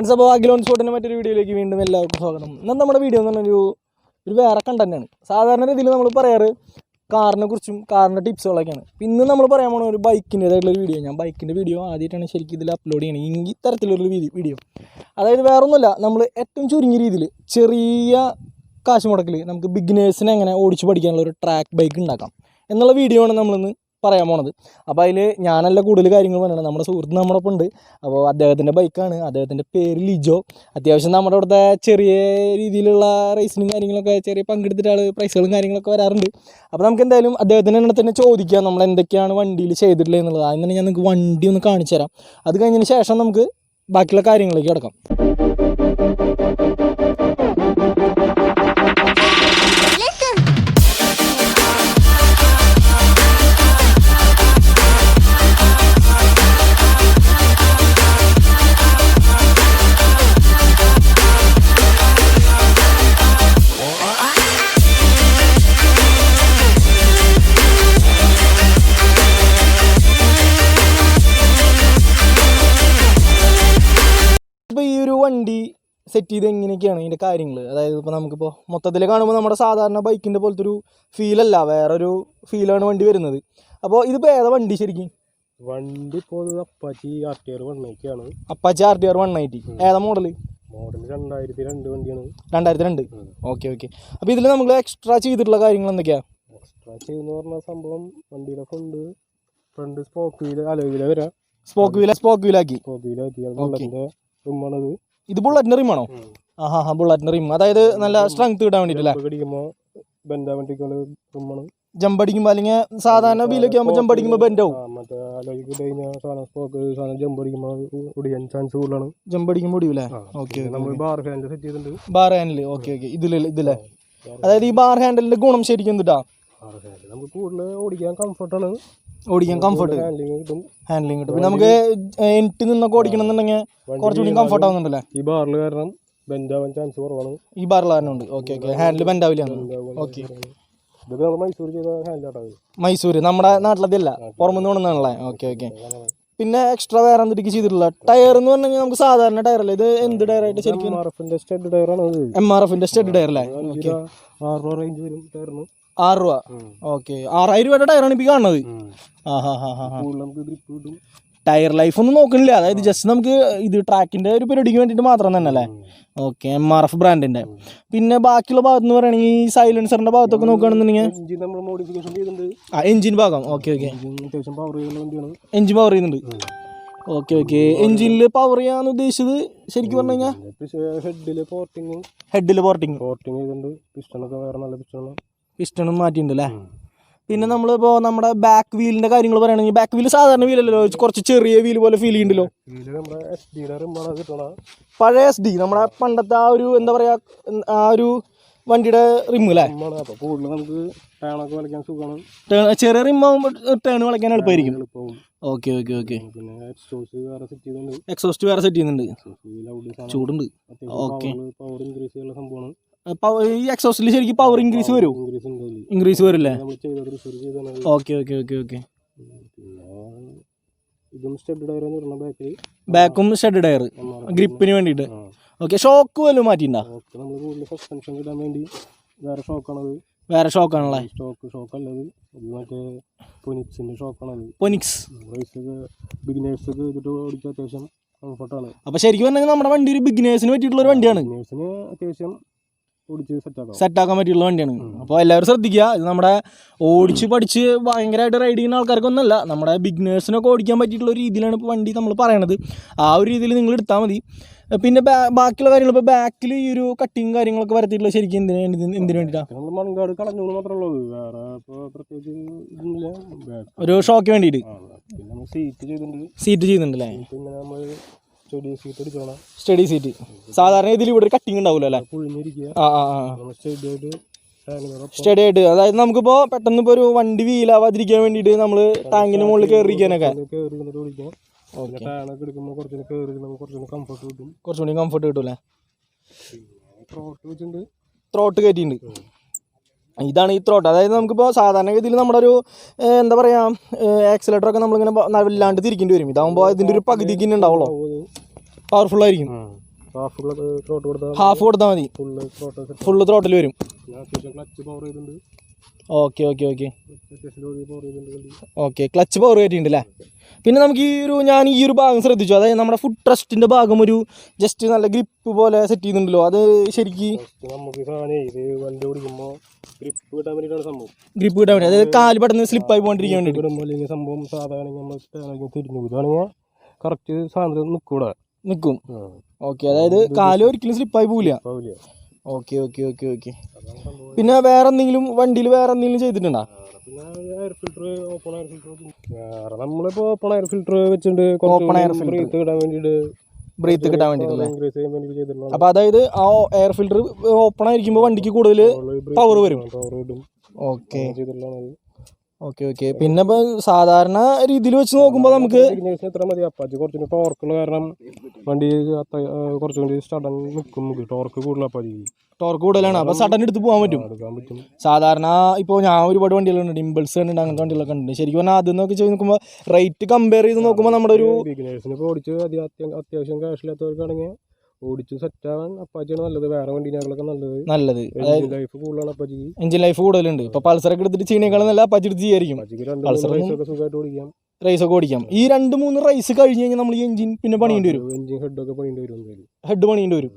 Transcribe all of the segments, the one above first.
Friends, അപ്പോൾ Akhil on സ്പോട്ടിൻ്റെ മറ്റൊരു വീഡിയോയിലേക്ക് വീണ്ടും എല്ലാവർക്കും സ്വാഗതം. ഇന്ന് നമ്മുടെ വീഡിയോ എന്ന് പറഞ്ഞൊരു വേറെ കണ്ടന്റാണ്. സാധാരണ രീതിയിൽ നമ്മൾ പറയാറ് കാറിനെ കുറിച്ചും കാറിൻ്റെ ടിപ്സുകളൊക്കെയാണ്. ഇന്ന് നമ്മൾ പറയാൻ പോകുന്ന ഒരു ബൈക്കിൻ്റേതായിട്ടുള്ളൊരു വീഡിയോ. ഞാൻ ബൈക്കിൻ്റെ വീഡിയോ ആദ്യമായിട്ടാണ് ശരിക്കും ഇതിൽ അപ്ലോഡ് ചെയ്യണത്, ഈ തരത്തിലുള്ളൊരു വീഡിയോ. അതായത് വേറൊന്നുമില്ല, നമ്മൾ ഏറ്റവും ചുരുങ്ങിയ രീതിയിൽ ചെറിയ കാശ് മുടക്കിൽ നമുക്ക് ബിഗിനേഴ്സിനെ എങ്ങനെ ഓടിച്ച് പഠിക്കാനുള്ള ഒരു ട്രാക്ക് ബൈക്ക് ഉണ്ടാക്കാം എന്നുള്ള വീഡിയോ ആണ് നമ്മളിന്ന് പറയാൻ പോണത്. അപ്പോൾ അതിൽ ഞാനല്ല കൂടുതൽ കാര്യങ്ങൾ പറയണം, നമ്മുടെ സുഹൃത്ത് നമ്മുടെ ഒപ്പം ഉണ്ട്. അപ്പോൾ അദ്ദേഹത്തിൻ്റെ ബൈക്കാണ്, അദ്ദേഹത്തിൻ്റെ പേര് ലിജോ. അത്യാവശ്യം നമ്മുടെ ഇവിടുത്തെ ചെറിയ രീതിയിലുള്ള റേസിനും കാര്യങ്ങളൊക്കെ ചെറിയ പങ്കെടുത്തിട്ട് ആൾ പ്രൈസുകളും കാര്യങ്ങളൊക്കെ വരാറുണ്ട്. അപ്പോൾ നമുക്ക് എന്തായാലും അദ്ദേഹത്തിൻ്റെ തന്നെ ചോദിക്കാം നമ്മൾ എന്തൊക്കെയാണ് വണ്ടിയിൽ ചെയ്തിട്ടുള്ളത് എന്നുള്ളത്. അതിന് തന്നെ ഞാൻ നിങ്ങൾക്ക് വണ്ടി ഒന്ന് കാണിച്ചു തരാം. അത് കഴിഞ്ഞതിന് ശേഷം നമുക്ക് ബാക്കിയുള്ള കാര്യങ്ങളിലേക്ക് കിടക്കാം. ഇപ്പോൾ ഈ ഒരു വണ്ടി സെറ്റ് ചെയ്ത് എങ്ങനെയൊക്കെയാണ് ഇതിൻ്റെ കാര്യങ്ങൾ, അതായത് ഇപ്പോൾ നമുക്കിപ്പോൾ മൊത്തത്തിൽ കാണുമ്പോൾ നമ്മുടെ സാധാരണ ബൈക്കിൻ്റെ പോലത്തെ ഒരു ഫീലല്ല, വേറൊരു ഫീലാണ് വണ്ടി വരുന്നത്. അപ്പോൾ ഇതിപ്പോൾ ഏതാ വണ്ടി ശരിക്കും? വണ്ടി ഇപ്പോൾ അപ്പാച്ചി RTR 190 ആണ്. അപ്പാച്ചി RTR 190 ഏതാ മോഡൽ? 2002 വണ്ടിയാണ്. 2002. ഓക്കെ. അപ്പോൾ ഇതിൽ നമ്മൾ എക്സ്ട്രാ ചെയ്തിട്ടുള്ള കാര്യങ്ങൾ എന്തൊക്കെയാണ്? എക്സ്ട്രാ ചെയ്തെന്ന് പറഞ്ഞ സംഭവം വണ്ടിയുടെ ഫ്രണ്ട് സ്പോക്ക് വീല് അലോയില വരാം. സ്പോക്ക് വീലാക്കി റിമ്മാണത്. ഇത് ബുള്ളറ്റിൻ്റെ റിമ്മാണോ? ബുള്ളറ്റിൻ്റെ റിം, അതായത് നല്ല സ്ട്രെങ്ത് കിട്ടാൻ വേണ്ടിയിട്ടല്ലേ? ജമ്പ് അടിക്കുമ്പോൾ അല്ലെങ്കിൽ സാധാരണ വീലൊക്കെ ആകുമ്പോൾ ജമ്പ് അടിക്കുമ്പോൾ ബെൻഡ് ആവും. ജമ്പ് അടിക്കുമ്പോൾ ഒടിയൂല്ലേ? ഓക്കെ. Bar handle. ഓക്കെ. ഇതില്ലേ, അതായത് ഈ ബാർ ഹാൻഡിലിന്റെ ഗുണം ശരിക്കും എന്തിട്ടാ? നമുക്ക് കൂടുതൽ ഓടിക്കാൻ കംഫർട്ടാണ്. ഹാൻഡ്ലിങ് കിട്ടും. പിന്നെ നമുക്ക് എനിക്ക് നിന്നൊക്കെ ഓടിക്കണം എന്നുണ്ടെങ്കിൽ കുറച്ചുകൂടി കംഫർട്ട് ആവുന്നുണ്ടല്ലേ? ഈ ബാറിൽ കാരണം ബെൻഡ് ആവാൻ ചാൻസ് കുറവാണ്. ഈ ബാറിൽ കാരണം ഉണ്ട്. ഓക്കെ. ഹാൻഡിൽ ബെൻഡ് ആവില്ല. ഓക്കെ. മൈസൂര് നമ്മുടെ നാട്ടിലതല്ല, പുറമെന്ന് കൊണ്ടുവന്നാണല്ലേ? ഓക്കെ. പിന്നെ എക്സ്ട്രാ വേറെ എന്തൊക്കെ ചെയ്തിട്ടുള്ള ടയർ എന്ന് പറഞ്ഞു കഴിഞ്ഞാൽ നമുക്ക് സാധാരണ ടയർ അല്ലേ ഇത്? എന്ത് ടയറായിട്ട് ശരിക്കും? MRFന്റെ സ്റ്റഡ് ടയർ അല്ലേ? 6 രൂപ. ഓക്കെ. 6000 രൂപയുടെ ടയറാണ് ഇപ്പം കാണുന്നത്. ടയർ ലൈഫ് ഒന്നും നോക്കണില്ല, അതായത് ജസ്റ്റ് നമുക്ക് ഇത് ട്രാക്കിന്റെ ഒരു പരിപാടിക്ക് വേണ്ടിയിട്ട് മാത്രം തന്നെ അല്ലേ? ഓക്കെ. MRF ബ്രാൻഡിന്റെ. പിന്നെ ബാക്കിയുള്ള ഭാഗത്ത് എന്ന് പറയുകയാണെങ്കിൽ ഈ സൈലൻസറിന്റെ ഭാഗത്തൊക്കെ നോക്കുകയാണെന്നുണ്ടെങ്കിൽ എഞ്ചിൻ ഭാഗം. ഓക്കെ. എഞ്ചിൻ പവർ ചെയ്യുന്നുണ്ട്. ഓക്കെ. എഞ്ചിനിൽ പവർ ചെയ്യാന്ന് ഉദ്ദേശിച്ചത് ശരിക്കും പറഞ്ഞു കഴിഞ്ഞാൽ ഹെഡില് പോർട്ടിങ് പിസ്റ്റണും മാറ്റിയിട്ടുണ്ട് അല്ലേ? പിന്നെ നമ്മളിപ്പോൾ നമ്മുടെ ബാക്ക് വീലിന്റെ കാര്യങ്ങൾ പറയുകയാണെങ്കിൽ ബാക്ക് വീല് സാധാരണ വീലല്ലോ, കുറച്ച് ചെറിയ വീല് പോലെ ഫീൽ ചെയ്യുന്നുണ്ടല്ലോ. പഴയ SD നമ്മുടെ പണ്ടത്തെ ആ ഒരു എന്താ പറയാ ആ ഒരു വണ്ടിയുടെ റിം അല്ലേ? ചെറിയ റിം ആകുമ്പോൾ ടേൺ കളിക്കാൻ എളുപ്പമായിരിക്കും. ഓക്കെ. എക്സോസ്റ്റ് വേറെ സെറ്റ് ചെയ്യുന്നുണ്ട്, ചൂടുണ്ട്. ഓക്കെ. ഈ എക്സോസ്റ്റിൽ ശരിക്കും പവർ ഇൻക്രീസ് വരില്ലേ? ഓക്കെ. ബാക്കും സ്റ്റഡ് ടയർ ഗ്രിപ്പിന് വേണ്ടിയിട്ട്. ഓക്കെ. ഷോക്ക് വല്ലതും മാറ്റിയിട്ടുണ്ടോ? വേറെ ഷോക്കാണല്ലേ? അപ്പൊ ശരിക്കും പറഞ്ഞാൽ നമ്മുടെ വണ്ടി ഒരു ബിഗിനേഴ്സിന് പറ്റിയിട്ടുള്ള ഒരു വണ്ടിയാണ്, സെറ്റാക്കാൻ പറ്റിയുള്ള വണ്ടിയാണ്. അപ്പോൾ എല്ലാവരും ശ്രദ്ധിക്കുക, ഇത് നമ്മുടെ ഓടിച്ച് പഠിച്ച് ഭയങ്കരമായിട്ട് റൈഡ് ചെയ്യുന്ന ആൾക്കാർക്കൊന്നുമല്ല, നമ്മുടെ ബിഗിനേഴ്സിനൊക്കെ ഓടിക്കാൻ പറ്റിയിട്ടുള്ള ഒരു രീതിയിലാണ് ഇപ്പോൾ വണ്ടി നമ്മൾ പറയണത്. ആ ഒരു രീതിയിൽ നിങ്ങൾ എടുത്താൽ മതി. പിന്നെ ബാക്കിയുള്ള കാര്യങ്ങൾ ഇപ്പോൾ ബാക്കിൽ ഈ ഒരു കട്ടിങ് കാര്യങ്ങളൊക്കെ വരുത്തിയിട്ടുള്ള ശരിക്കും എന്തിനു വേണ്ടിയിട്ടാണ്? മൺകാട് കളഞ്ഞു മാത്രമേ ഉള്ളൂ, വേറെ ഒരു ഷോക്ക് വേണ്ടിയിട്ട്. സീറ്റ് ചെയ്യുന്നുണ്ടല്ലേ? സ്റ്റഡി സീറ്റ് സാധാരണ ഇതിൽ ഇവിടെ ഒരു കട്ടിങ് ഉണ്ടാവില്ല അല്ലേ? സ്റ്റഡി ആയിട്ട്, അതായത് നമുക്കിപ്പോൾ പെട്ടെന്ന് ഇപ്പോൾ ഒരു വണ്ടി വീലാവാതിരിക്കാൻ വേണ്ടിയിട്ട് നമ്മൾ ടാങ്കിന് മുകളിൽ കയറിയിരിക്കാനൊക്കെ കുറച്ചുകൂടി കംഫർട്ട് കിട്ടും അല്ലേ? ത്രോട്ട് കയറ്റിയിട്ടുണ്ട്. ഇതാണ് ഈ ത്രോട്ട്. അതായത് നമുക്കിപ്പോൾ സാധാരണഗതിയിൽ നമ്മുടെ ഒരു എന്താ പറയുക ആക്സിലേറ്ററൊക്കെ നമ്മളിങ്ങനെ വല്ലാണ്ട് തിരിക്കേണ്ടി വരും. ഇതാകുമ്പോൾ ഇതിൻ്റെ ഒരു പകുതിക്ക് തന്നെ ഉണ്ടാവുള്ളൂ, പവർഫുൾ ആയിരിക്കും. ഹാഫ് കൊടുത്താൽ മതി, ഫുള്ള് ത്രോട്ടിൽ വരും. Okay okay okay okay. Clutch power കയറ്റിയിട്ടുണ്ട് അല്ലേ? പിന്നെ നമുക്ക് ഞാൻ ഈ ഒരു ഭാഗം ശ്രദ്ധിച്ചു, അതായത് നമ്മുടെ ഫുഡ് ട്രസ്റ്റിൻ്റെ ഭാഗം ഒരു ജസ്റ്റ് നല്ല ഗ്രിപ്പ് പോലെ സെറ്റ് ചെയ്യുന്നുണ്ടല്ലോ, അത് ശരിക്കും ഗ്രിപ്പ് കിട്ടാൻ വേണ്ടി, അതായത് കാല് പെട്ടെന്ന് സ്ലിപ്പായി പോകാണ്ടിരിക്കാൻ വേണ്ടി സംഭവം സാധാരണ തിരിഞ്ഞു കറക്റ്റ് സാധനം നിൽക്കും. ഓക്കെ, അതായത് കാല് ഒരിക്കലും സ്ലിപ്പായി പോവില്ല. Okay okay okay okay. പിന്നെ വേറെ എന്തെങ്കിലും വണ്ടിയിൽ വേറെ എന്തെങ്കിലും ചെയ്തിട്ടുണ്ടോ? Air filter, open air filter. വേറെ നമ്മളിപ്പോൾ ഓപ്പൺ എയർ ഫിൽറ്റർ വെച്ചിട്ടുണ്ട്, ഓപ്പൺ എയർ ബ്രീത്ത് കിട്ടാൻ വേണ്ടിയിട്ട്, ബ്രീത്ത് കിട്ടാൻ വേണ്ടിയിട്ടല്ലേ? അപ്പോൾ അതായത് ആ എയർ ഫിൽറ്റർ ഓപ്പൺ ആയിരിക്കുമ്പോൾ വണ്ടിക്ക് കൂടുതൽ പവർ വരും. Okay okay okay. പിന്നെ ഇപ്പോൾ സാധാരണ രീതിയിൽ വെച്ച് നോക്കുമ്പോൾ നമുക്ക് എത്ര മതി, അപ്പാച്ചി കുറച്ചുകൂടി ടോർക്കുള്ള കാരണം വണ്ടി കുറച്ചും കൂടി സഡൻ നിൽക്കും, ടോർക്ക് കൂടുതൽ, അപ്പാച്ചി ടോർക്ക് കൂടുതലാണ്. അപ്പോൾ സഡൻ എടുത്ത് പോകാൻ പറ്റും. സാധാരണ ഇപ്പോൾ ഞാൻ ഒരുപാട് വണ്ടികളുണ്ട്, ഇമ്പൾസ് ഉണ്ട്, അങ്ങനത്തെ വണ്ടികളൊക്കെ ഉണ്ട്. ശരിക്കും പറഞ്ഞാൽ അതെന്നൊക്കെ ചെയ്ത് നോക്കുമ്പോൾ റേറ്റ് കമ്പയർ ചെയ്ത് നോക്കുമ്പോൾ നമ്മുടെ ഒരു ബിഗിനേഴ്സിന് ഇപ്പോൾ ഓടിച്ച് അത്യാവശ്യം ക്യാഷില്ലാത്തവർക്കാണെങ്കിൽ ഓടിച്ച് സെറ്റാവാൻ അപ്പാച്ചിയാണ് നല്ലത്. വേറെ വണ്ടികളൊക്കെ നല്ലത് ലൈഫ് കൂടുതലാണ് അപ്പാച്ചി, എഞ്ചിൻ ലൈഫ് കൂടുതലുണ്ട്. ഇപ്പോൾ പൾസറൊക്കെ എടുത്തിട്ട് ചെയ്യുന്നേക്കാളും നല്ല അപ്പാച്ചി എടുത്ത് ചെയ്യായിരിക്കും. സുഖമായിട്ട് ഓടിക്കാം, റൈസൊക്കെ ഓടിക്കാം. ഈ 2-3 റൈസ് കഴിഞ്ഞ് കഴിഞ്ഞാൽ നമ്മൾ ഈ എഞ്ചിൻ പിന്നെ പണിയേണ്ടി വരും, എഞ്ചിൻ ഹെഡൊക്കെ പണിയേണ്ടി വരും.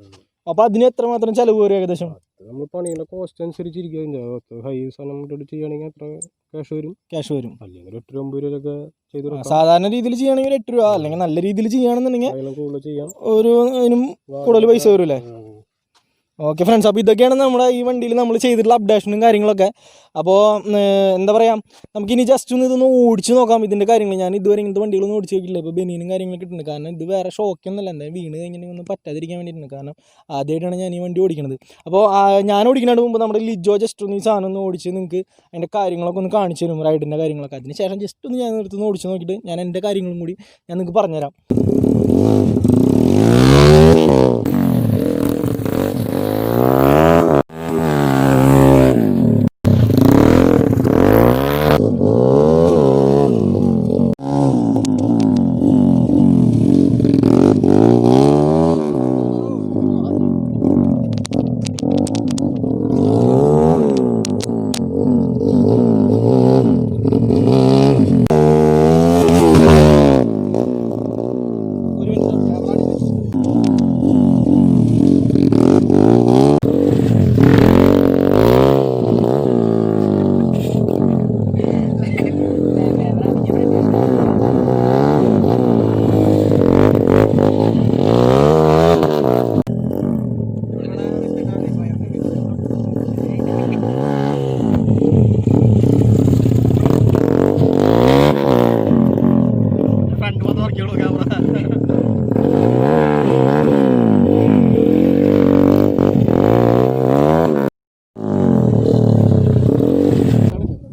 അപ്പോൾ അതിന് എത്രമാത്രം ചിലവ് വരും ഏകദേശം? നമ്മൾ പണിയുടെ കോസ്റ്റ് അനുസരിച്ചിരിക്കും. ഹൈ സാധനം ഇട്ടിട്ട് ചെയ്യുകയാണെങ്കിൽ എത്ര ക്യാഷ് വരും അല്ലെങ്കിൽ 8-9 രൂപയൊക്കെ ചെയ്ത് സാധാരണ രീതിയിൽ ചെയ്യുകയാണെങ്കിൽ 8 രൂപ, അല്ലെങ്കിൽ നല്ല രീതിയിൽ ചെയ്യുകയാണെന്നുണ്ടെങ്കിൽ ഒരു അതിനും കൂടുതൽ പൈസ വരും അല്ലേ? ഓക്കെ ഫ്രണ്ട്സ്, അപ്പോൾ ഇതൊക്കെയാണ് നമ്മുടെ ഈ വണ്ടിയിൽ നമ്മൾ ചെയ്തിട്ടുള്ള അപ്ഡേഷനും കാര്യങ്ങളൊക്കെ. അപ്പോൾ എന്താ പറയുക, നമുക്കിനി ജസ്റ്റ് ഇതൊന്ന് ഓടിച്ച് നോക്കാം ഇതിൻ്റെ കാര്യങ്ങൾ. ഞാൻ ഇതുവരെ ഇങ്ങനത്തെ വണ്ടികളൊന്നും ഓടിച്ച് നോക്കിയില്ല. ഇപ്പോൾ ബനിയനും കാര്യങ്ങളൊക്കെ ഇട്ടുണ്ട്, കാരണം ഇത് വേറെ ഷോക്കൊന്നുമല്ല, എന്തായാലും വീണ് കഴിഞ്ഞിട്ടുണ്ടെങ്കിൽ ഒന്നും പറ്റാതിരിക്കാൻ വേണ്ടിയിട്ടുണ്ട്. കാരണം ആദ്യമായിട്ടാണ് ഞാൻ ഈ വണ്ടി ഓടിക്കുന്നത്. അപ്പോൾ ഞാൻ ഓടിക്കുന്നതിന് മുമ്പ് നമ്മുടെ ലിജോ ജസ്റ്റ് ഒന്ന് ഈ സാധനം ഒന്ന് ഓടിച്ച് നിങ്ങൾക്ക് അതിൻ്റെ കാര്യങ്ങളൊക്കെ ഒന്ന് കാണിച്ചു തരും, റൈഡിൻ്റെ കാര്യങ്ങളൊക്കെ. അതിന് ശേഷം ജസ്റ്റ് ഒന്ന് ഞാൻ എടുത്തൊന്ന് ഓടിച്ച് നോക്കിയിട്ട് ഞാൻ എൻ്റെ കാര്യങ്ങളും കൂടി ഞാൻ നിങ്ങൾക്ക് പറഞ്ഞുതരാം.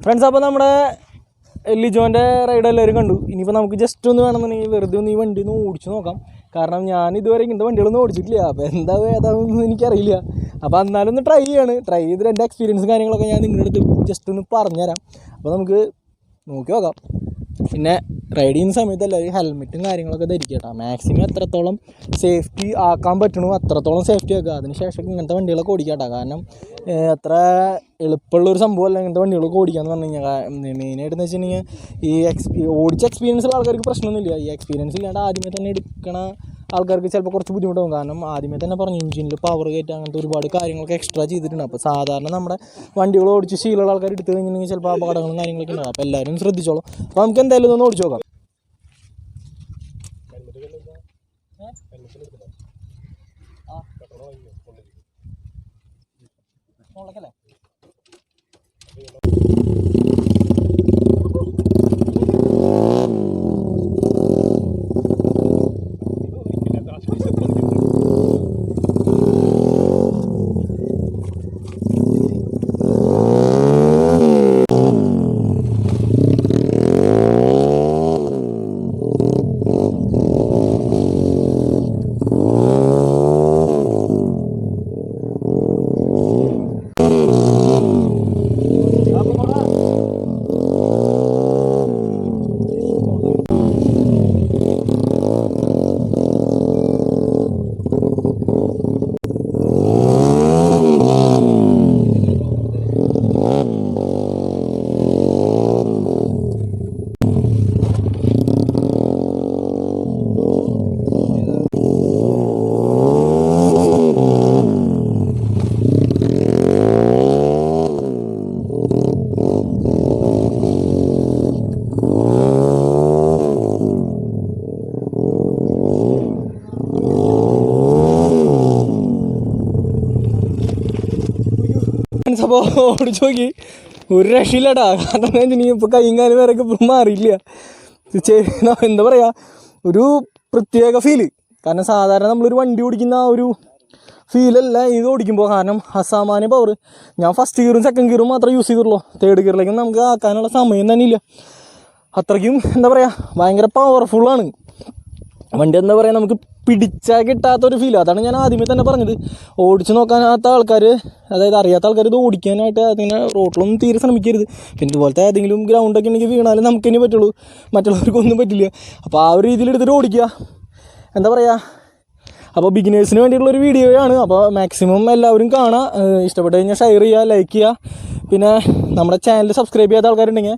ഫ്രണ്ട്സ്, അപ്പോൾ നമ്മുടെ ലിജോൻ്റെ റൈഡ് എല്ലാവരും കണ്ടു. ഇനിയിപ്പോൾ നമുക്ക് ജസ്റ്റ് ഒന്ന് വേണമെന്നുണ്ടെങ്കിൽ വെറുതെ ഒന്ന് ഈ വണ്ടി ഒന്ന് ഓടിച്ച് നോക്കാം. കാരണം ഞാൻ ഇതുവരെ ഇങ്ങനത്തെ വണ്ടികളൊന്നും ഓടിച്ചിട്ടില്ല, അപ്പോൾ ഏതാണെന്ന് എനിക്കറിയില്ല. അപ്പോൾ എന്നാലും ഒന്ന് ട്രൈ ചെയ്തിട്ട് എൻ്റെ എക്സ്പീരിയൻസും കാര്യങ്ങളൊക്കെ ഞാൻ നിങ്ങളുടെ അടുത്ത് ജസ്റ്റ് ഒന്ന് പറഞ്ഞുതരാം. അപ്പോൾ നമുക്ക് നോക്കി നോക്കാം. പിന്നെ റൈഡ് ചെയ്യുന്ന സമയത്ത് എല്ലാവരും ഹെൽമെറ്റും കാര്യങ്ങളൊക്കെ ധരിക്കുക കേട്ടോ. മാക്സിമം എത്രത്തോളം സേഫ്റ്റി ആക്കാൻ പറ്റണോ അത്രത്തോളം സേഫ്റ്റി ആക്കുക. അതിനുശേഷം ഇങ്ങനത്തെ വണ്ടികളൊക്കെ ഓടിക്കുക കേട്ടോ. കാരണം അത്ര എളുപ്പമുള്ളൊരു സംഭവമല്ല ഇങ്ങനത്തെ വണ്ടികളൊക്കെ ഓടിക്കാന്ന് പറഞ്ഞു കഴിഞ്ഞാൽ. മെയിനായിട്ടെന്ന് വെച്ചിട്ടുണ്ടെങ്കിൽ ഈ ഓടിച്ച എക്സ്പീരിയൻസ് ഉള്ള ആൾക്കാർക്ക് പ്രശ്നമൊന്നുമില്ല. ഈ എക്സ്പീരിയൻസ് ഇല്ലാണ്ട് ആദ്യമേ തന്നെ എടുക്കണ ആൾക്കാർക്ക് ചിലപ്പോൾ കുറച്ച് ബുദ്ധിമുട്ടാകും. കാരണം ആദ്യമേ തന്നെ പറഞ്ഞു എഞ്ചിനിൽ പവർ കയറ്റുക അങ്ങനത്തെ ഒരുപാട് കാര്യങ്ങളൊക്കെ എക്സ്ട്രാ ചെയ്തിട്ടുണ്ട്. അപ്പോൾ സാധാരണ നമ്മുടെ വണ്ടികൾ ഓടിച്ച് ശീലമുള്ള ആൾക്കാർ എടുത്തു കഴിഞ്ഞിട്ടുണ്ടെങ്കിൽ ചിലപ്പോൾ അപകടങ്ങളും കാര്യങ്ങളൊക്കെ ഉണ്ടാകും. അപ്പോൾ എല്ലാവരും ശ്രദ്ധിച്ചോളൂ. അപ്പോൾ നമുക്ക് എന്തായാലും ഒന്ന് ഓടിച്ചു നോക്കാം. അപ്പോൾ ഓടിച്ച് നോക്കി ഒരു രക്ഷയില്ലടാ. കാരണം ഇനി ഇപ്പോൾ കൈയും കാലും വരെയൊക്കെ ഇപ്പം മാറിയില്ല. എന്താ പറയുക, ഒരു പ്രത്യേക ഫീല്. കാരണം സാധാരണ നമ്മളൊരു വണ്ടി ഓടിക്കുന്ന ആ ഒരു ഫീലല്ല ഇത് ഓടിക്കുമ്പോൾ. കാരണം അസാമാന്യ പവർ. ഞാൻ ഫസ്റ്റ് ഗിയറും സെക്കൻഡ് ഗിയറും മാത്രമേ യൂസ് ചെയ്തിട്ടുള്ളൂ. തേർഡ് ഗിയറിലേക്കും നമുക്ക് ആക്കാനുള്ള സമയം തന്നെ ഇല്ല. അത്രയ്ക്കും എന്താ പറയുക, ഭയങ്കര പവർഫുള്ളാണ് വണ്ടി. എന്താ പറയുക, നമുക്ക് പിടിച്ചാൽ കിട്ടാത്തൊരു ഫീൽ. അതാണ് ഞാൻ ആദ്യമേ തന്നെ പറഞ്ഞത്. ഓടിച്ച് നോക്കാനാത്ത ആൾക്കാർ, അതായത് അറിയാത്ത ആൾക്കാർ ഇത് ഓടിക്കാനായിട്ട് അതിനെ റോട്ടിലൊന്നും തീരെ ശ്രമിക്കരുത്. പിന്നെ ഇതുപോലത്തെ ഏതെങ്കിലും ഗ്രൗണ്ടൊക്കെ ഉണ്ടെങ്കിൽ വീണാലും നമുക്ക് തന്നെ പറ്റുള്ളൂ, മറ്റുള്ളവർക്കൊന്നും പറ്റില്ല. അപ്പോൾ ആ ഒരു രീതിയിൽ എടുത്തിട്ട് ഓടിക്കുക. എന്താ പറയുക, അപ്പോൾ ബിഗിനേഴ്സിന് വേണ്ടിയിട്ടുള്ളൊരു വീഡിയോയാണ്. അപ്പോൾ മാക്സിമം എല്ലാവരും കാണുക. ഇഷ്ടപ്പെട്ട് കഴിഞ്ഞാൽ ഷെയർ ചെയ്യുക, ലൈക്ക് ചെയ്യുക. പിന്നെ നമ്മുടെ ചാനൽ സബ്സ്ക്രൈബ് ചെയ്യാത്ത ആൾക്കാരുണ്ടെങ്കിൽ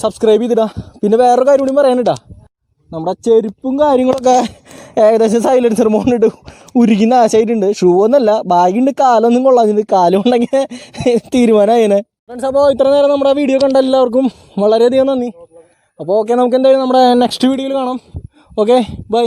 സബ്സ്ക്രൈബ് ചെയ്തിടുക. പിന്നെ വേറൊരു കാര്യം കൂടി പറയാനിട്ടാ, നമ്മുടെ ചെരുപ്പും കാര്യങ്ങളൊക്കെ ഏകദേശം സൈലൻസർ മോണിട്ട് ഉരുക്കി നാശമായിട്ടുണ്ട്. ഷൂ ഒന്നല്ല, ബാഗുണ്ട്, കാലൊന്നും കൊള്ളാഞ്ഞത്. കാലുണ്ടെങ്കിൽ തീരുമാനമായേനെ. ഫ്രണ്ട്സ്, അപ്പോൾ ഇത്ര നേരം നമ്മുടെ വീഡിയോ കണ്ട എല്ലാവർക്കും വളരെയധികം നന്ദി. അപ്പോൾ ഓക്കെ, നമുക്ക് എന്തായാലും നമ്മുടെ നെക്സ്റ്റ് വീഡിയോയിൽ കാണാം. Okay, by.